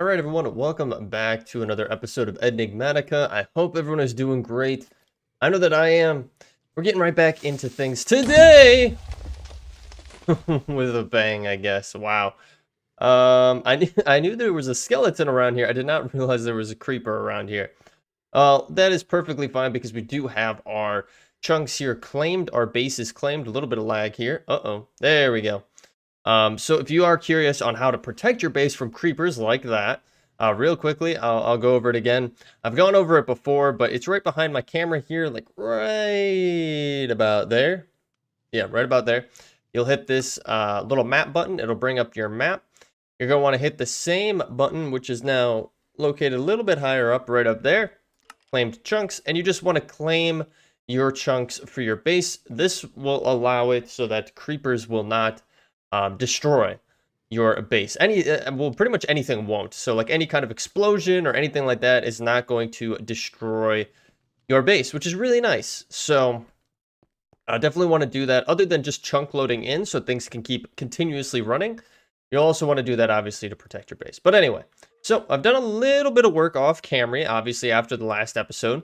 All right, everyone, welcome back to another episode of Enigmatica. I hope everyone is doing great. I know that I am. We're getting right back into things today with a bang, I guess. Wow. I knew there was a skeleton around here. I did not realize there was a creeper around here. That is perfectly fine because we do have our chunks here claimed. Our base is claimed. A little bit of lag here. Uh-oh. There we go. So if you are curious on how to protect your base from creepers like that, real quickly, I'll go over it again. I've gone over it before, but it's right behind my camera here, like right about there. Yeah, right about there. You'll hit this little map button. It'll bring up your map. You're going to want to hit the same button, which is now located a little bit higher up, right up there. Claimed chunks, and you just want to claim your chunks for your base. This will allow it so that creepers will not destroy your base. Well, pretty much anything won't. So like any kind of explosion or anything like that is not going to destroy your base, which is really nice. So I definitely want to do that other than just chunk loading in so things can keep continuously running. You'll also want to do that obviously to protect your base. But anyway, so I've done a little bit of work off camera, obviously after the last episode.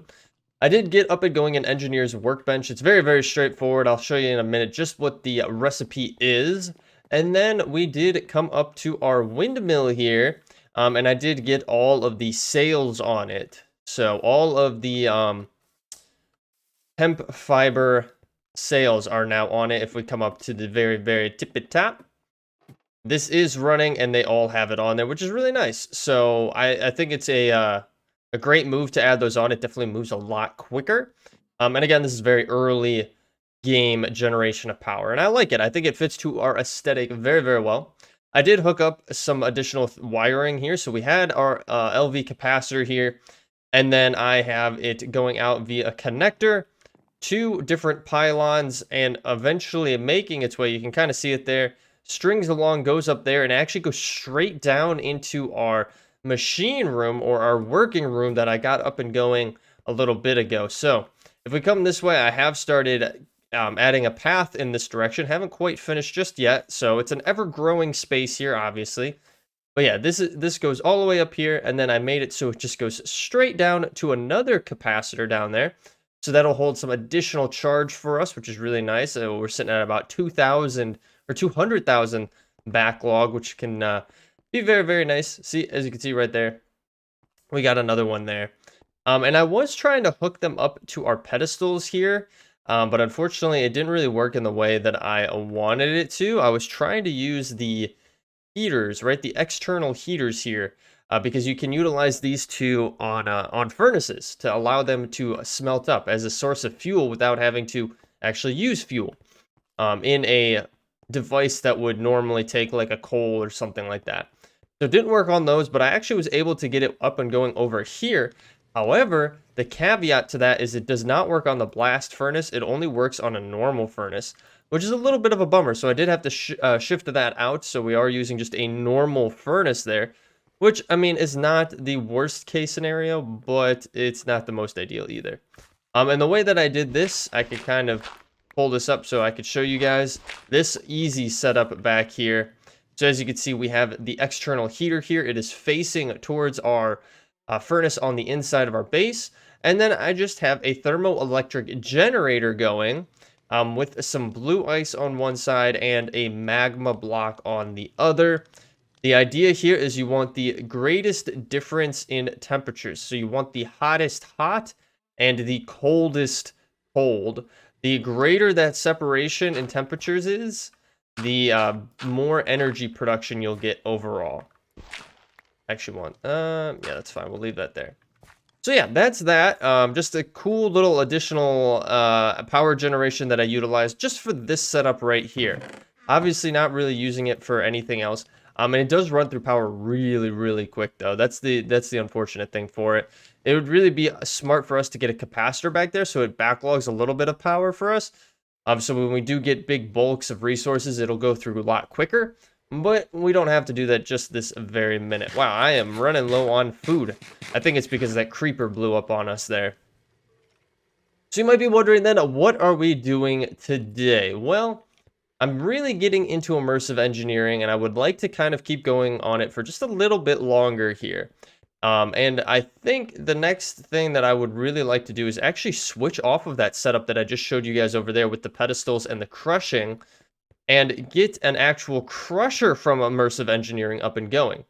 I did get up and going in Engineer's Workbench. It's very, very straightforward. I'll show you in a minute just what the recipe is. And then we did come up to our windmill here, and I did get all of the sails on it. So all of the hemp fiber sails are now on it. If we come up to the very, very tippy top, this is running, and they all have it on there, which is really nice. So I think it's a great move to add those on. It definitely moves a lot quicker. And again, this is very early game generation of power, and I like it. I think it fits to our aesthetic very, very well. I did hook up some additional wiring here. So we had our LV capacitor here, and then I have it going out via a connector, two different pylons, and eventually making its way. You can kind of see it there. Strings along, goes up there, and actually goes straight down into our machine room, or our working room that I got up and going a little bit ago. So if we come this way, I have started adding a path in this direction. Haven't quite finished just yet, so it's an ever-growing space here, obviously. But yeah, this goes all the way up here, and then I made it so it just goes straight down to another capacitor down there. So that'll hold some additional charge for us, which is really nice. We're sitting at about 2,000 or 200,000 backlog, which can be very, very nice. See, as you can see right there, we got another one there. And I was trying to hook them up to our pedestals here, but unfortunately it didn't really work in the way that I wanted it to. I was trying to use the heaters, right? The external heaters here, because you can utilize these two on furnaces to allow them to smelt up as a source of fuel without having to actually use fuel in a device that would normally take like a coal or something like that. So it didn't work on those, but I actually was able to get it up and going over here. However, the caveat to that is it does not work on the blast furnace. It only works on a normal furnace, which is a little bit of a bummer. So I did have to shift that out. So we are using just a normal furnace there, which, I mean, is not the worst case scenario, but it's not the most ideal either. And the way that I did this, I could kind of pull this up so I could show you guys this easy setup back here. So as you can see, we have the external heater here. It is facing towards our furnace on the inside of our base. And then I just have a thermoelectric generator going with some blue ice on one side and a magma block on the other. The idea here is you want the greatest difference in temperatures. So you want the hottest hot and the coldest cold. The greater that separation in temperatures is, the more energy production you'll get overall. Actually yeah, that's fine. We'll leave that there. So yeah, that's that. Just a cool little additional power generation that I utilized just for this setup right here. Obviously not really using it for anything else. And it does run through power really, really quick though. That's the unfortunate thing for it. It would really be smart for us to get a capacitor back there so it backlogs a little bit of power for us. So when we do get big bulks of resources, it'll go through a lot quicker. But we don't have to do that just this very minute. Wow, I am running low on food. I think it's because that creeper blew up on us there. So you might be wondering then, what are we doing today? Well, I'm really getting into immersive engineering, and I would like to kind of keep going on it for just a little bit longer here. And I think the next thing that I would really like to do is actually switch off of that setup that I just showed you guys over there with the pedestals and the crushing, and get an actual crusher from immersive engineering up and going.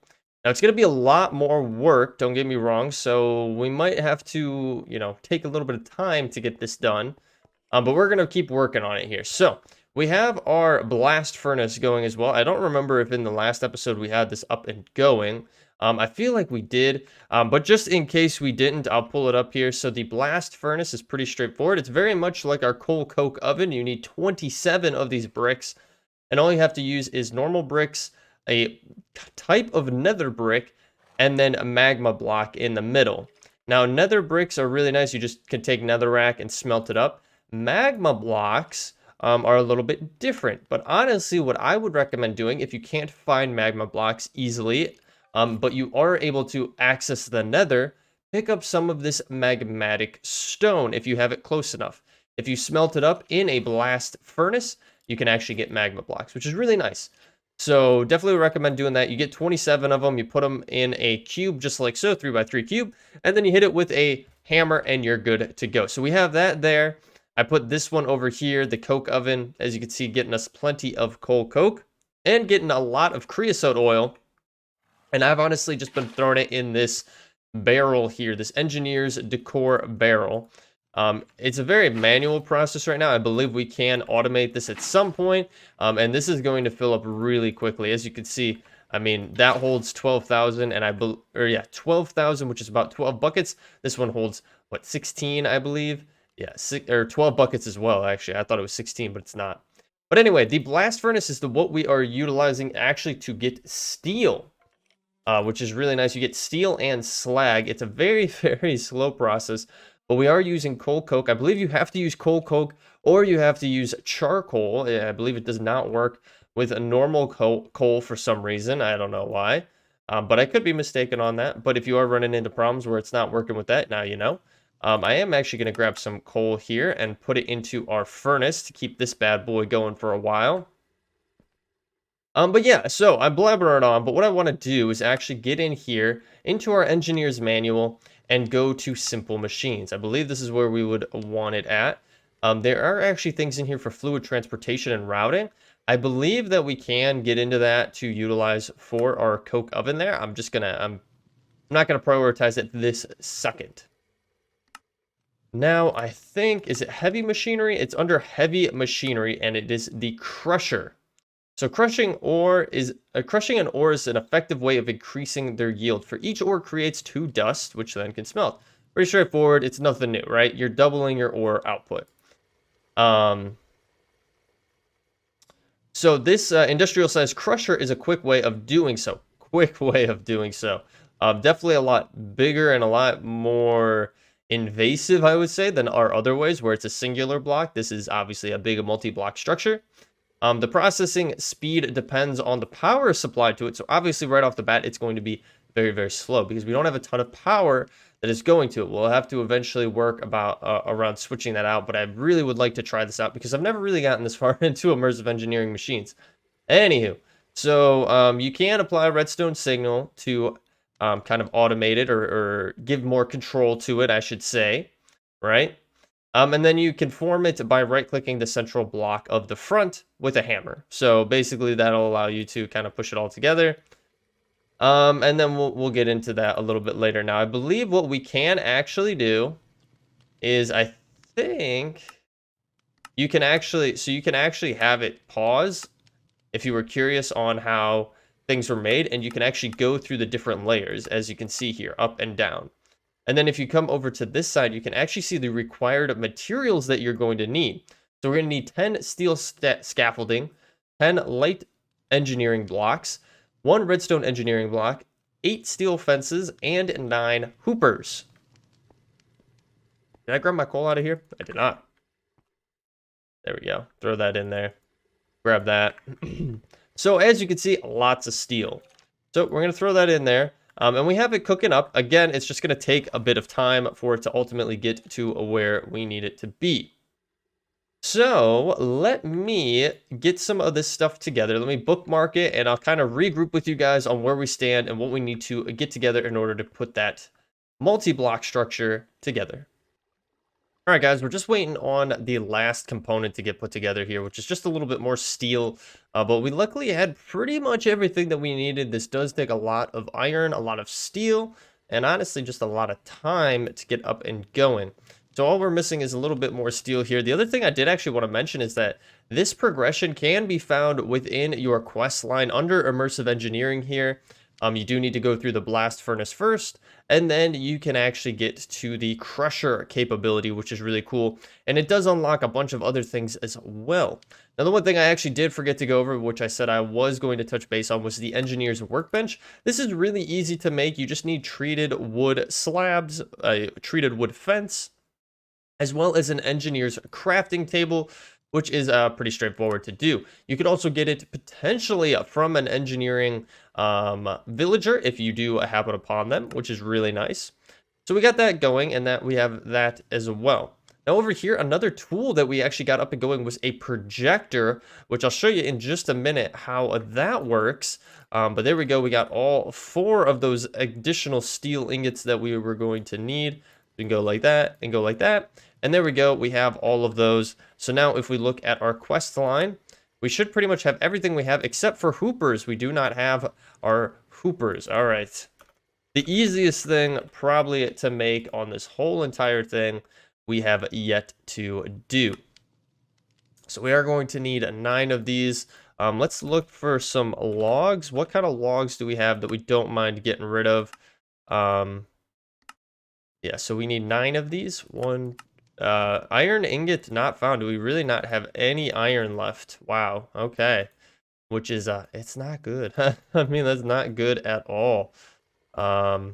Now, it's going to be a lot more work, don't get me wrong, so we might have to, take a little bit of time to get this done. But we're going to keep working on it here. So we have our blast furnace going as well. I don't remember if in the last episode we had this up and going. I feel like we did, but just in case we didn't, I'll pull it up here. So the blast furnace is pretty straightforward. It's very much like our coal coke oven. You need 27 of these bricks, and all you have to use is normal bricks, a type of nether brick, and then a magma block in the middle. Now, nether bricks are really nice. You just can take netherrack and smelt it up. Magma blocks are a little bit different, but honestly, what I would recommend doing if you can't find magma blocks easily, but you are able to access the nether, pick up some of this magmatic stone if you have it close enough. If you smelt it up in a blast furnace, you can actually get magma blocks, which is really nice. So definitely recommend doing that. You get 27 of them, you put them in a cube just like so, 3x3 cube, and then you hit it with a hammer and you're good to go. So we have that there. I put this one over here, the coke oven, as you can see, getting us plenty of coal coke and getting a lot of creosote oil. And I've honestly just been throwing it in this barrel here, this engineer's decor barrel. It's a very manual process right now. I believe we can automate this at some point, and this is going to fill up really quickly. As you can see, I mean, that holds 12,000, and 12,000, which is about 12 buckets. This one holds, what, 16, I believe? Yeah, 12 buckets as well, actually. I thought it was 16, but it's not. But anyway, the blast furnace is what we are utilizing actually to get steel, which is really nice. You get steel and slag. It's a very, very slow process, but we are using coal coke. I believe you have to use coal coke or you have to use charcoal. I believe it does not work with a normal coal for some reason. I don't know why, but I could be mistaken on that. But if you are running into problems where it's not working with that, now you know. I am actually going to grab some coal here and put it into our furnace to keep this bad boy going for a while. But yeah, so I'm blabbering on, but what I want to do is actually get in here into our engineer's manual and go to simple machines. I believe this is where we would want it at. There are actually things in here for fluid transportation and routing. I believe that we can get into that to utilize for our coke oven there. I'm not gonna prioritize it this second. Now, I think, is it heavy machinery? It's under heavy machinery, and it is the crusher. So crushing an ore is an effective way of increasing their yield. For each ore creates 2 dust, which then can smelt. Pretty straightforward. It's nothing new, right? You're doubling your ore output. So this industrial size crusher is a quick way of doing so. Definitely a lot bigger and a lot more invasive, I would say, than our other ways where it's a singular block. This is obviously a big multi-block structure. The processing speed depends on the power supplied to it. So obviously right off the bat, it's going to be very, very slow because we don't have a ton of power that is going to it. We'll have to eventually work around switching that out. But I really would like to try this out because I've never really gotten this far into immersive engineering machines. Anywho, so you can apply a redstone signal to kind of automate it or give more control to it, I should say, right? And then you can form it by right-clicking the central block of the front with a hammer. So basically, that'll allow you to kind of push it all together. And then we'll get into that a little bit later. Now, I believe what we can actually do is, I think you can actually have it pause if you were curious on how things were made, and you can actually go through the different layers, as you can see here, up and down. And then if you come over to this side, you can actually see the required materials that you're going to need. So we're going to need 10 steel scaffolding, 10 light engineering blocks, 1 redstone engineering block, 8 steel fences, and 9 hoopers. Did I grab my coal out of here? I did not. There we go. Throw that in there. Grab that. So as you can see, lots of steel. So we're going to throw that in there. And we have it cooking up. Again, it's just going to take a bit of time for it to ultimately get to where we need it to be. So let me get some of this stuff together. Let me bookmark it, and I'll kind of regroup with you guys on where we stand and what we need to get together in order to put that multi-block structure together. All right, guys, we're just waiting on the last component to get put together here, which is just a little bit more steel. But we luckily had pretty much everything that we needed. This does take a lot of iron, a lot of steel, and honestly, just a lot of time to get up and going. So all we're missing is a little bit more steel here. The other thing I did actually want to mention is that this progression can be found within your quest line under Immersive Engineering here. You do need to go through the blast furnace first, and then you can actually get to the crusher capability, which is really cool. And it does unlock a bunch of other things as well. Now, the one thing I actually did forget to go over, which I said I was going to touch base on, was the engineer's workbench. This is really easy to make. You just need treated wood slabs, a treated wood fence, as well as an engineer's crafting table, which is pretty straightforward to do. You could also get it potentially from an engineering villager if you do happen upon them, which is really nice. So we got that going, and that we have that as well. Now over here, another tool that we actually got up and going was a projector, which I'll show you in just a minute how that works. But there we go. We got all 4 of those additional steel ingots that we were going to need. We can go like that and go like that. And there we go. We have all of those. So now if we look at our quest line, we should pretty much have everything we have except for hoopers. We do not have our hoopers. All right. The easiest thing probably to make on this whole entire thing, we have yet to do. So we are going to need 9 of these. Let's look for some logs. What kind of logs do we have that we don't mind getting rid of? Yeah, so we need 9 of these. Iron ingot not found. Do we really not have any iron left? Wow. Okay. Which is it's not good. I mean, that's not good at all. All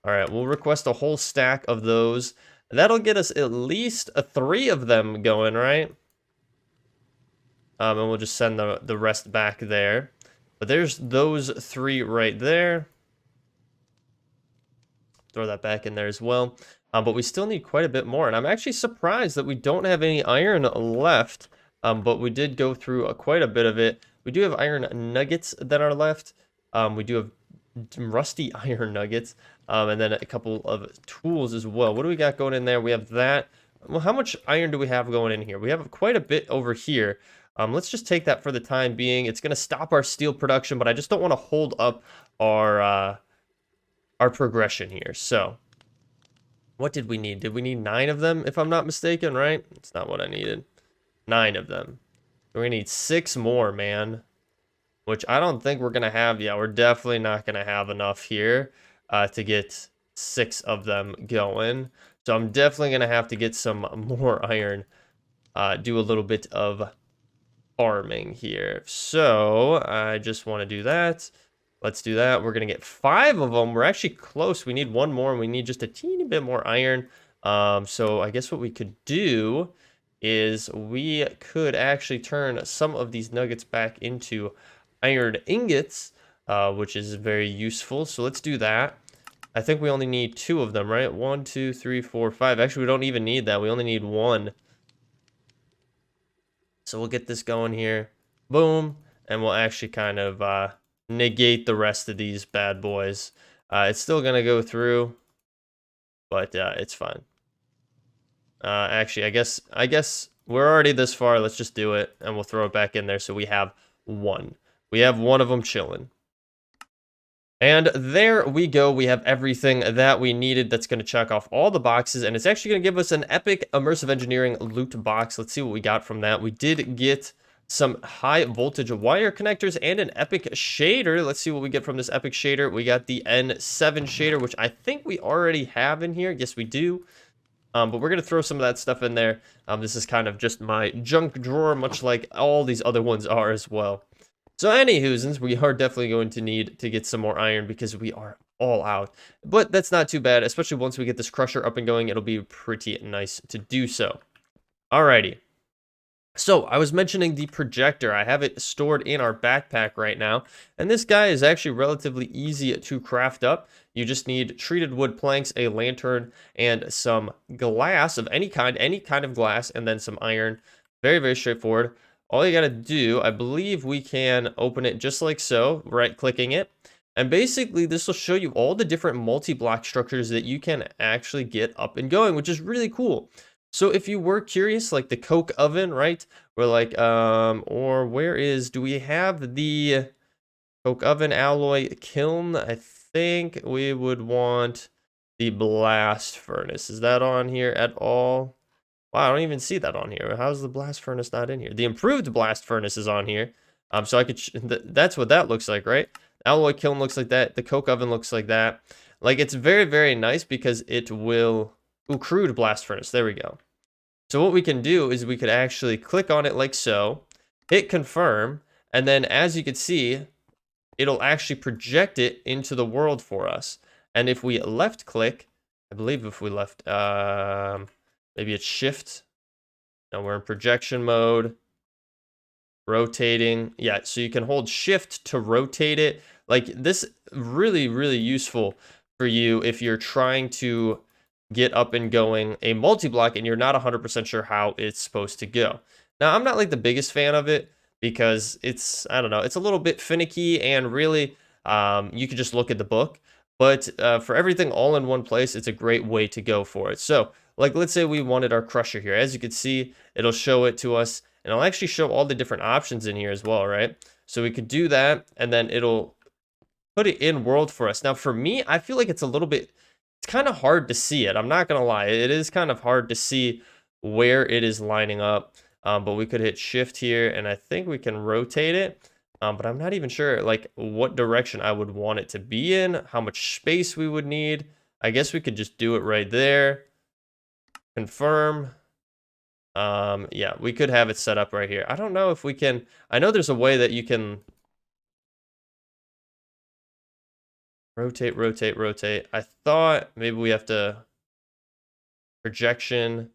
right, we'll request a whole stack of those. That'll get us at least 3 of them going, right? And we'll just send the rest back there. But there's those 3 right there. Throw that back in there as well. But we still need quite a bit more. And I'm actually surprised that we don't have any iron left. But we did go through quite a bit of it. We do have iron nuggets that are left. We do have rusty iron nuggets. And then a couple of tools as well. What do we got going in there? We have that. Well, how much iron do we have going in here? We have quite a bit over here. Let's just take that for the time being. It's going to stop our steel production, but I just don't want to hold up our progression here. So what did we need? Did we need 9 of them, if I'm not mistaken, right? It's not what I needed. 9 of them. We're gonna need 6 more, man. Which I don't think we're gonna have. Yeah, we're definitely not gonna have enough here to get 6 of them going. So I'm definitely gonna have to get some more iron. Do a little bit of farming here. So I just want to do that. Let's do that. We're going to get 5 of them. We're actually close. We need 1 more, and we need just a teeny bit more iron. So I guess what we could do is we could actually turn some of these nuggets back into iron ingots, which is very useful. So let's do that. I think we only need 2 of them, right? 1, 2, 3, 4, 5. Actually, we don't even need that. We only need 1. So we'll get this going here. Boom. And we'll actually kind of negate the rest of these bad boys. It's still gonna go through, but it's fine. Actually, I guess we're already this far. Let's just do it, and we'll throw it back in there so we have 1. We have 1 of them chilling. And there we go. We have everything that we needed. That's going to check off all the boxes, and it's actually going to give us an epic immersive engineering loot box. Let's see what we got from that. We did get some high voltage wire connectors and an epic shader. Let's see what we get from this epic shader. We got the N7 shader, which I think we already have in here. Yes, we do. But we're going to throw some of that stuff in there. This is kind of just my junk drawer, much like all these other ones are as well. So anywhoosins, we are definitely going to need to get some more iron because we are all out. But that's not too bad, especially once we get this crusher up and going. It'll be pretty nice to do so. Alrighty. So I was mentioning the projector. I have it stored in our backpack right now. And this guy is actually relatively easy to craft up. You just need treated wood planks, a lantern, and some glass of any kind of glass, and then some iron. Very, very straightforward. All you got to do, I believe we can open it just like so, right-clicking it. And basically, this will show you all the different multi-block structures that you can actually get up and going, which is really cool. So if you were curious, like the coke oven, right? We're like, or where is, do we have the coke oven alloy kiln? I think we would want the blast furnace. Is that on here at all? Wow, I don't even see that on here. How's the blast furnace not in here? The improved blast furnace is on here. So I could, that's what that looks like, right? Alloy kiln looks like that. The coke oven looks like that. Like, it's very, very nice because it will, ooh, crude blast furnace. There we go. So what we can do is we could actually click on it like so, hit confirm, and then as you can see, it'll actually project it into the world for us. And if we left click, I believe if we left, maybe it's shift. Now we're in projection mode. Rotating. Yeah, so you can hold shift to rotate it. Like, this really, really useful for you if you're trying to get up and going a multi-block and you're not 100% sure how it's supposed to go. Now, I'm not like the biggest fan of it because it's, I don't know, it's a little bit finicky, and really you can just look at the book. But for everything all in one place, it's a great way to go for it. So, like, let's say we wanted our crusher here. As you can see, it'll show it to us, and it'll actually show all the different options in here as well, right? So we could do that, and then it'll put it in world for us. Now, for me, I feel like it's a little bit, it's kind of hard to see it. I'm not going to lie. It is kind of hard to see where it is lining up, but we could hit shift here, and I think we can rotate it. But I'm not even sure, like, what direction I would want it to be in, how much space we would need. I guess we could just do it right there. Confirm. Yeah, we could have it set up right here. I don't know if we can, I know there's a way that you can rotate, rotate, rotate. I thought maybe we have to projection.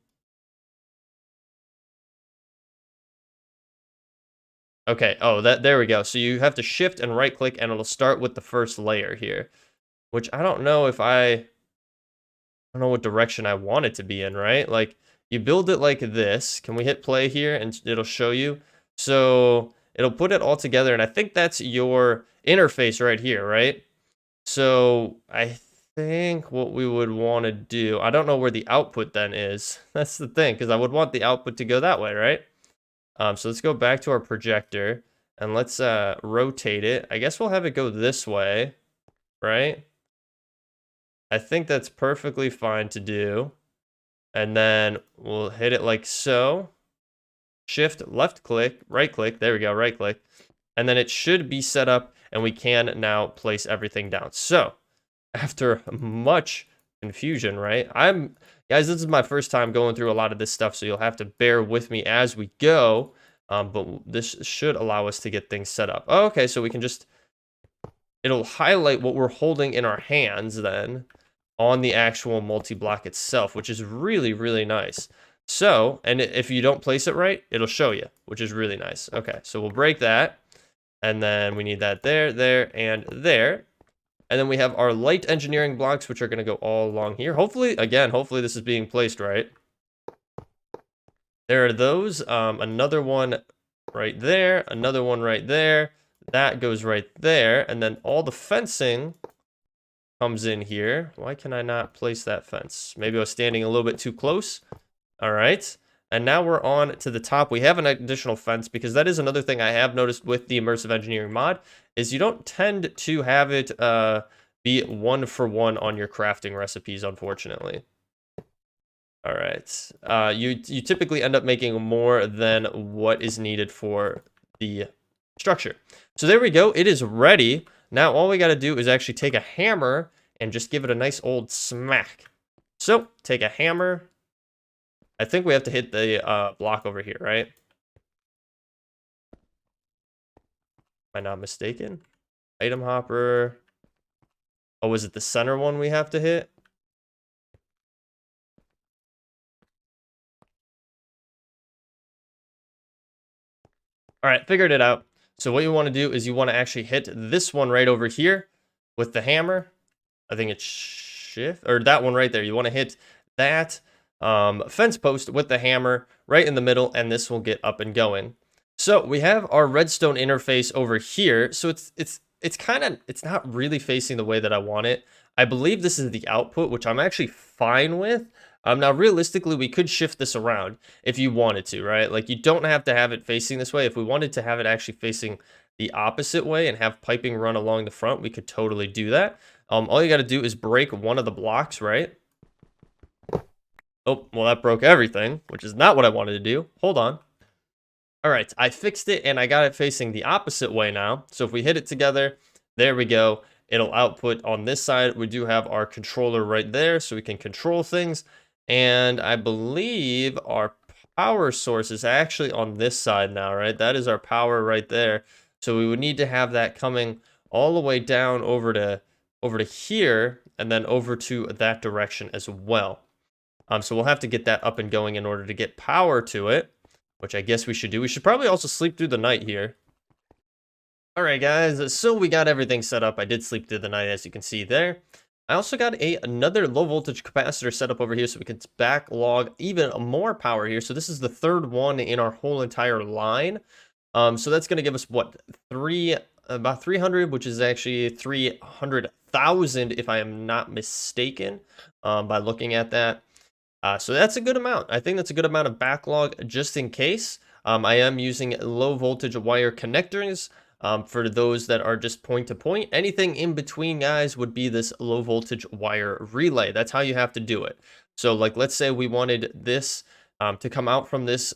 Okay, oh, there we go. So you have to shift and right click, and it'll start with the first layer here, which I don't know if I don't know what direction I want it to be in, right? Like, you build it like this. Can we hit play here and it'll show you? So it'll put it all together, and I think that's your interface right here, right? So I think what we would want to do, I don't know where the output then is. That's the thing, because I would want the output to go that way, right? So let's go back to our projector, and let's rotate it. I guess we'll have it go this way, right? I think that's perfectly fine to do. And then we'll hit it like so. Shift, left click, right click. There we go, right click. And then it should be set up, and we can now place everything down. So after much confusion, right? Guys, this is my first time going through a lot of this stuff, so you'll have to bear with me as we go. But this should allow us to get things set up. Oh, okay, so we can just, it'll highlight what we're holding in our hands then on the actual multi-block itself, which is really, really nice. So, and if you don't place it right, it'll show you, which is really nice. Okay, so we'll break that. And then we need that there, there, and there. And then we have our light engineering blocks, which are going to go all along here. Hopefully, again, hopefully this is being placed right. There are those. Another one right there. Another one right there. That goes right there. And then all the fencing comes in here. Why can I not place that fence? Maybe I was standing a little bit too close. All right. And now we're on to the top. We have an additional fence, because that is another thing I have noticed with the immersive engineering mod, is you don't tend to have it be 1-for-1 on your crafting recipes, unfortunately. All right. You typically end up making more than what is needed for the structure. So there we go. It is ready. Now all we got to do is actually take a hammer and just give it a nice old smack. So take a hammer. I think we have to hit the block over here, right? Am I not mistaken? Item hopper. Oh, was it the center one we have to hit? All right, figured it out. So what you want to do is you want to actually hit this one right over here with the hammer. I think it's shift, or that one right there. You want to hit that. fence post with the hammer right in the middle, and this will get up and going. So we have our redstone interface over here. So it's not really facing the way that I want it. I believe this is the output, which I'm actually fine with. Now realistically, we could shift this around if you wanted to, right? Like you don't have to have it facing this way. If we wanted to have it actually facing the opposite way and have piping run along the front, we could totally do that. All you got to do is break one of the blocks, right? Oh, well, that broke everything, which is not what I wanted to do. Hold on. All right, I fixed it and I got it facing the opposite way now. So if we hit it together, there we go. It'll output on this side. We do have our controller right there, so we can control things. And I believe our power source is actually on this side now, right? That is our power right there. So we would need to have that coming all the way down over to here and then over to that direction as well. So we'll have to get that up and going in order to get power to it, which I guess we should do. We should probably also sleep through the night here. All right, guys, so we got everything set up. I did sleep through the night, as you can see there. I also got another low voltage capacitor set up over here so we can backlog even more power here. So this is the third one in our whole entire line. So that's going to give us what, about 300, which is actually 300,000 if I am not mistaken, by looking at that. So that's a good amount. I think that's a good amount of backlog just in case. I am using low voltage wire connectors for those that are just point to point. Anything in between, guys, would be this low voltage wire relay. That's how you have to do it. So like, let's say we wanted this to come out from this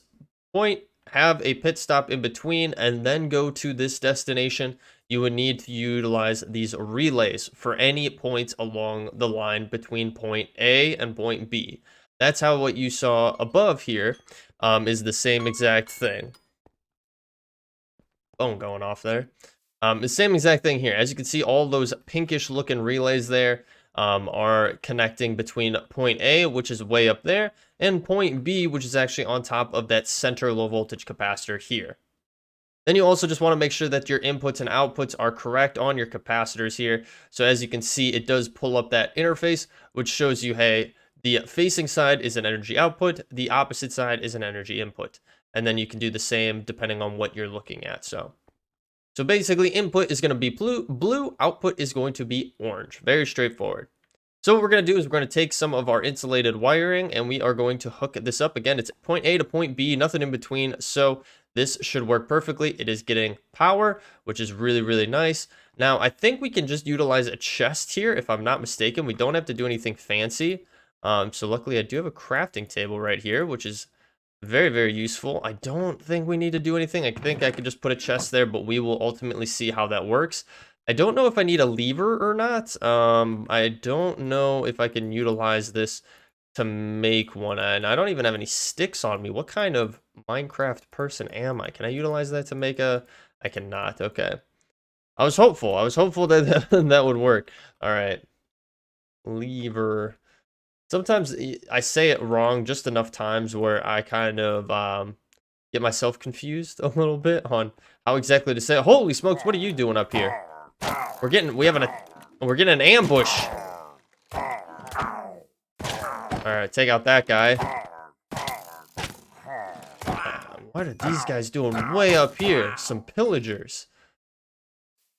point, have a pit stop in between, and then go to this destination. You would need to utilize these relays for any points along the line between point A and point B. That's how what you saw above here is the same exact thing. Phone going off there. The same exact thing here. As you can see, all those pinkish looking relays there are connecting between point A, which is way up there, and point B, which is actually on top of that center low voltage capacitor here. Then you also just want to make sure that your inputs and outputs are correct on your capacitors here. So as you can see, it does pull up that interface, which shows you, hey, the facing side is an energy output, the opposite side is an energy input. And then you can do the same depending on what you're looking at. So basically input is going to be blue, output is going to be orange. Very straightforward. So what we're going to do is we're going to take some of our insulated wiring and we are going to hook this up. Again, it's point A to point B, nothing in between. So this should work perfectly. It is getting power, which is really, really nice. Now, I think we can just utilize a chest here, if I'm not mistaken. We don't have to do anything fancy. So luckily I do have a crafting table right here, which is very, very useful. I don't think we need to do anything. I think I could just put a chest there, but we will ultimately see how that works. I don't know if I need a lever or not. I don't know if I can utilize this to make one, and I don't even have any sticks on me. What kind of Minecraft person am I? Can I utilize that to make a... I cannot. Okay. I was hopeful. I was hopeful that that would work. All right. Lever. Sometimes I say it wrong just enough times where I kind of get myself confused a little bit on how exactly to say it. Holy smokes, what are you doing up here? We're getting an ambush. All right, take out that guy. What are these guys doing way up here? Some pillagers.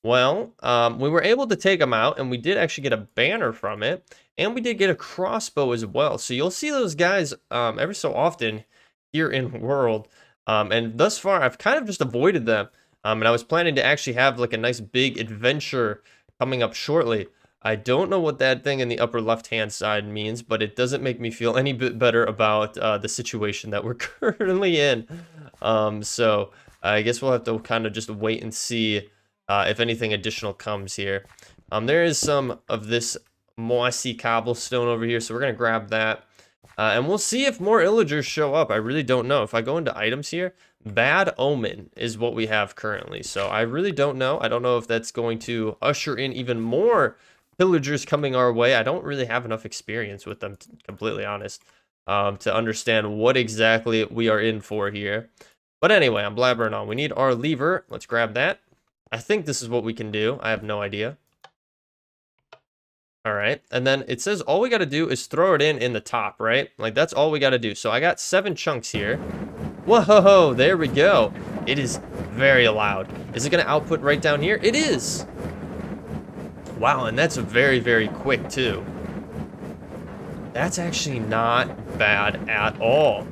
Well, we were able to take them out, and we did actually get a banner from it, and we did get a crossbow as well. So you'll see those guys every so often here in World, and thus far, I've kind of just avoided them, and I was planning to actually have like a nice big adventure coming up shortly. I don't know what that thing in the upper left-hand side means, but it doesn't make me feel any bit better about the situation that we're currently in. So I guess we'll have to kind of just wait and see if anything additional comes here. There is some of this mossy cobblestone over here, so we're going to grab that. And we'll see if more illagers show up. I really don't know. If I go into items here, Bad Omen is what we have currently. So I really don't know. I don't know if that's going to usher in even more pillagers coming our way. I don't really have enough experience with them, to be completely honest, to understand what exactly we are in for here. But anyway, I'm blabbering on. We need our lever. Let's grab that. I think this is what we can do. I have no idea. All right, and then it says all we got to do is throw it in the top, right? Like that's all we got to do. So I got 7 chunks here. Whoa, there we go. It is very loud. Is it going to output right down here? It is. Wow, and that's very, very quick too. That's actually not bad at all.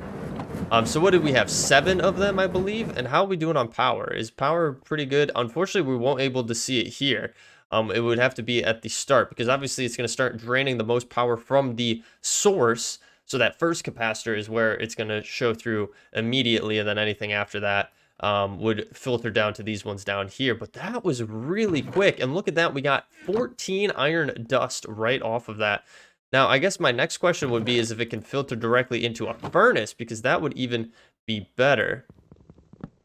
So what did we have? 7 of them, I believe. And how are we doing on power? Is power pretty good? Unfortunately, we won't able to see it here. It would have to be at the start because obviously it's going to start draining the most power from the source. So that first capacitor is where it's going to show through immediately, and then anything after that would filter down to these ones down here. But that was really quick. And look at that. We got 14 iron dust right off of that. Now, I guess my next question would be is if it can filter directly into a furnace, because that would even be better.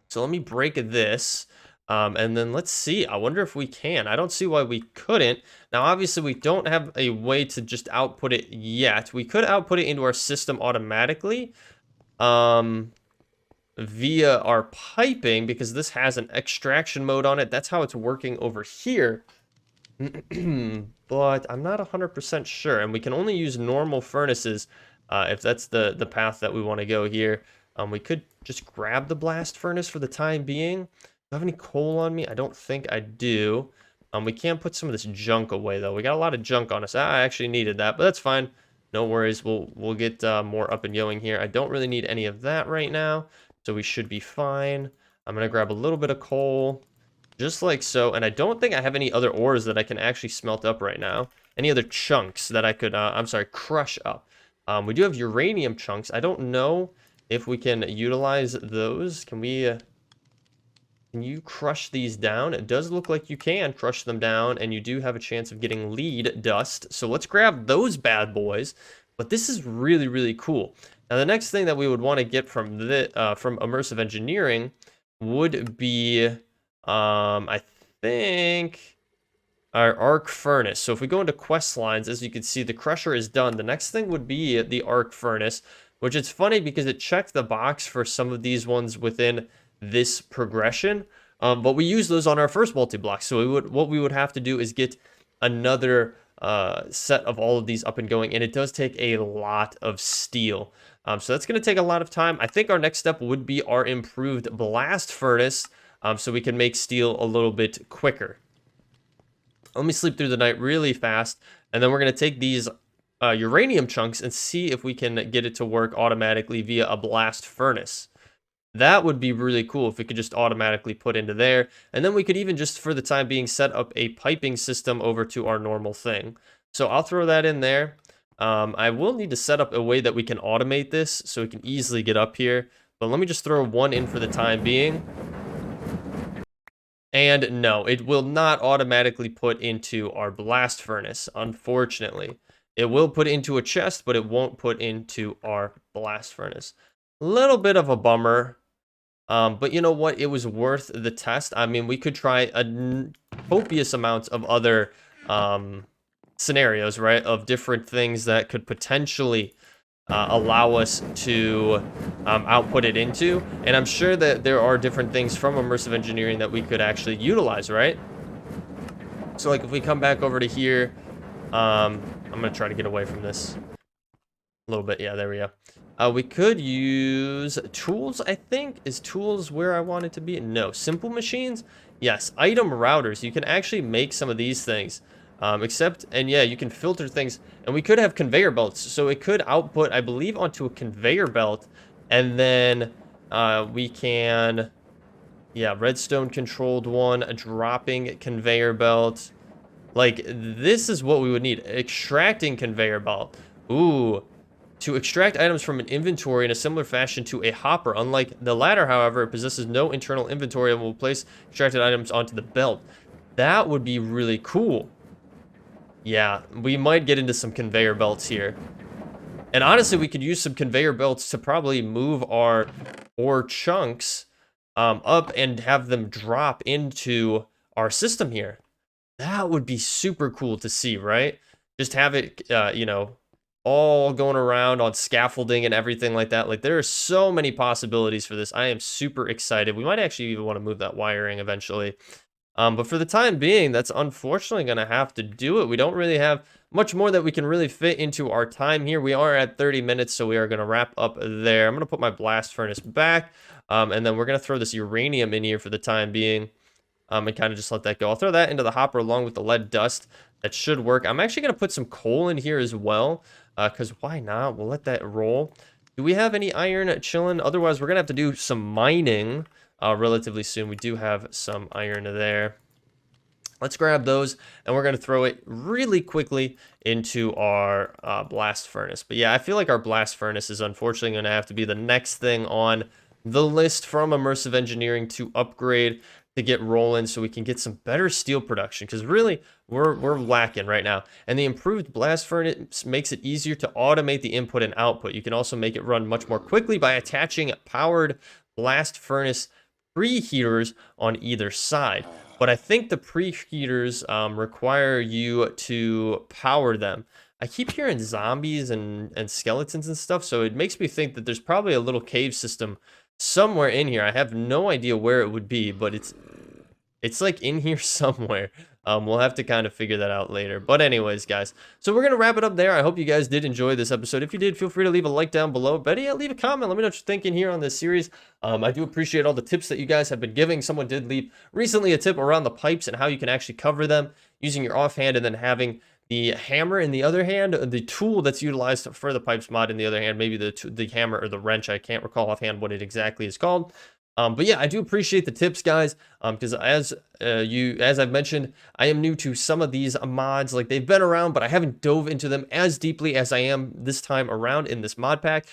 So let me break this, and then let's see. I wonder if we can. I don't see why we couldn't. Now, obviously, we don't have a way to just output it yet. We could output it into our system automatically via our piping, because this has an extraction mode on it. That's how it's working over here. But I'm not 100% sure, and we can only use normal furnaces if that's the path that we want to go here. We could just grab the blast furnace for the time being. Do I have any coal on me? I don't think I do. We can put some of this junk away though. We got a lot of junk on us. I actually needed that, but that's fine. No worries. We'll get more up and going here. I don't really need any of that right now, so we should be fine. I'm gonna grab a little bit of coal. Just like so, and I don't think I have any other ores that I can actually smelt up right now. Any other chunks that I could, I'm sorry, crush up. We do have uranium chunks. I don't know if we can utilize those. Can we, can you crush these down? It does look like you can crush them down, and you do have a chance of getting lead dust. So let's grab those bad boys. But this is really, really cool. Now, the next thing that we would want to get from from immersive engineering would be I think our arc furnace. So if we go into quest lines, as you can see, the crusher is done. The next thing would be the arc furnace, which is funny because it checked the box for some of these ones within this progression. But we use those on our first multi-block. So what we would have to do is get another set of all of these up and going, and it does take a lot of steel. So that's going to take a lot of time. I think our next step would be our improved blast furnace. So we can make steel a little bit quicker. Let me sleep through the night really fast, and then we're going to take these uranium chunks and see if we can get it to work automatically via a blast furnace. That would be really cool if we could just automatically put into there, and then we could even just for the time being set up a piping system over to our normal thing. So I'll throw that in there. I will need to set up a way that we can automate this so we can easily get up here, but let me just throw one in for the time being. And no, it will not automatically put into our blast furnace, unfortunately. It will put into a chest, but it won't put into our blast furnace. A little bit of a bummer. But you know what? It was worth the test. I mean, we could try copious amounts of other scenarios, right? Of different things that could potentially allow us to output it into, and I'm sure that there are different things from immersive engineering that we could actually utilize, right? So like if we come back over to here, I'm gonna try to get away from this a little bit. Yeah, there we go. We could use tools. I think is tools where I want it to be. No, simple machines. Yes, item routers. You can actually make some of these things. And yeah, you can filter things, and we could have conveyor belts, so it could output, I believe, onto a conveyor belt, and then we can, yeah, redstone controlled one, a dropping conveyor belt. Like, this is what we would need. Extracting conveyor belt. Ooh. To extract items from an inventory in a similar fashion to a hopper. Unlike the latter, however, it possesses no internal inventory and will place extracted items onto the belt. That would be really cool. Yeah, we might get into some conveyor belts here. And honestly, we could use some conveyor belts to probably move our ore chunks up and have them drop into our system here. That would be super cool to see, right? Just have it, you know, all going around on scaffolding and everything like that. Like, there are so many possibilities for this. I am super excited. We might actually even want to move that wiring eventually. But for the time being, that's unfortunately going to have to do it. We don't really have much more that we can really fit into our time here. We are at 30 minutes, so we are going to wrap up there. I'm going to put my blast furnace back, and then we're going to throw this uranium in here for the time being, and kind of just let that go. I'll throw that into the hopper along with the lead dust. That should work. I'm actually going to put some coal in here as well, because why not? We'll let that roll. Do we have any iron chilling? Otherwise, we're going to have to do some mining relatively soon. We do have some iron there. Let's grab those, and we're going to throw it really quickly into our blast furnace. But yeah, I feel like our blast furnace is unfortunately going to have to be the next thing on the list from Immersive Engineering to upgrade, to get rolling, so we can get some better steel production, because really we're lacking right now. And the improved blast furnace makes it easier to automate the input and output. You can also make it run much more quickly by attaching powered blast furnace preheaters on either side. But I think the preheaters require you to power them. I keep hearing zombies and skeletons and stuff, so it makes me think that there's probably a little cave system somewhere in here. I have no idea where it would be, but it's like in here somewhere. We'll have to kind of figure that out later. But anyways, guys, so we're going to wrap it up there. I hope you guys did enjoy this episode. If you did, feel free to leave a like down below. Better yet, leave a comment. Let me know what you're thinking here on this series. I do appreciate all the tips that you guys have been giving. Someone did leave recently a tip around the pipes and how you can actually cover them using your offhand, and then having the hammer in the other hand, the tool that's utilized for the pipes mod in the other hand, maybe the hammer or the wrench. I can't recall offhand what it exactly is called. But yeah, I do appreciate the tips, guys, because as I've mentioned, I am new to some of these mods. Like, they've been around, but I haven't dove into them as deeply as I am this time around in this mod pack.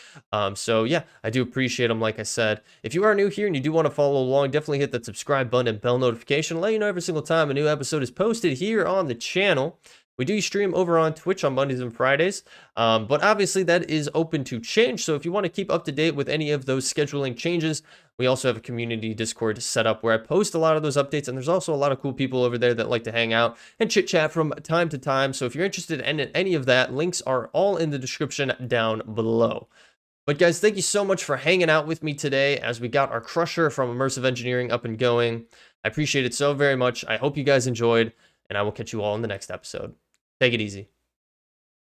So yeah, I do appreciate them, like I said. If you are new here and you do want to follow along, definitely hit that subscribe button and bell notification. Let you know every single time a new episode is posted here on the channel. We do stream over on Twitch on Mondays and Fridays, but obviously that is open to change. So if you want to keep up to date with any of those scheduling changes, we also have a community Discord set up where I post a lot of those updates, and there's also a lot of cool people over there that like to hang out and chit chat from time to time. So if you're interested in any of that, links are all in the description down below. But guys, thank you so much for hanging out with me today as we got our crusher from Immersive Engineering up and going. I appreciate it so very much. I hope you guys enjoyed, and I will catch you all in the next episode. Take it easy.